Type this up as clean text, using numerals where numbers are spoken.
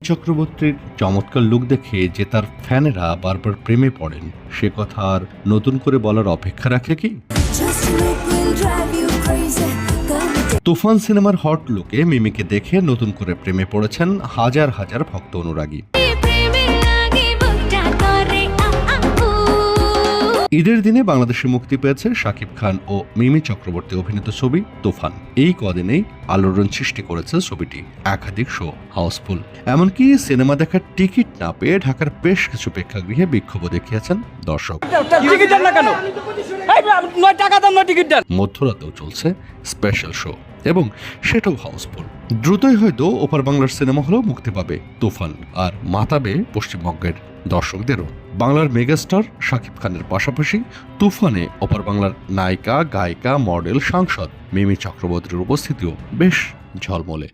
চক্রবর্তীর চমৎকার লুক দেখে যে তার ফ্যানেরা বারবার প্রেমে পড়েন, সে কথা আর নতুন করে বলার অপেক্ষা রাখে কি? তুফান সিনেমার হট লুকে মিমিকে দেখে নতুন করে প্রেমে পড়েছেন হাজার হাজার ভক্ত অনুরাগী। ঈদের দিনে বাংলাদেশে মুক্তি পেয়েছে শাকিব খান ও মিমি চক্রবর্তী অভিনীত ছবি তুফান। এই কদিনেই আলোড়ন সৃষ্টি করেছে ছবিটি, একাধিক শো হাউসফুল। এমনকি সিনেমা দেখার টিকিট না পেয়ে ঢাকার বেশ কিছু প্রেক্ষাগৃহে বিক্ষোভও দেখিয়েছেন দর্শক। মধ্যরাতেও চলছে স্পেশাল শো এবং সেটাও হাউসফুল। দ্রুতই হয়তো ওপার বাংলার সিনেমা হলেও মুক্তি পাবে তুফান, আর মাতাবে পশ্চিমবঙ্গের দর্শকদেরও। বাংলার মেগাস্টার শাকিব খানের পাশাপাশি তুফানে ওপার বাংলার নায়িকা, গায়িকা, মডেল, সাংসদ মিমি চক্রবর্তীর উপস্থিতিও বেশ ঝলমলে।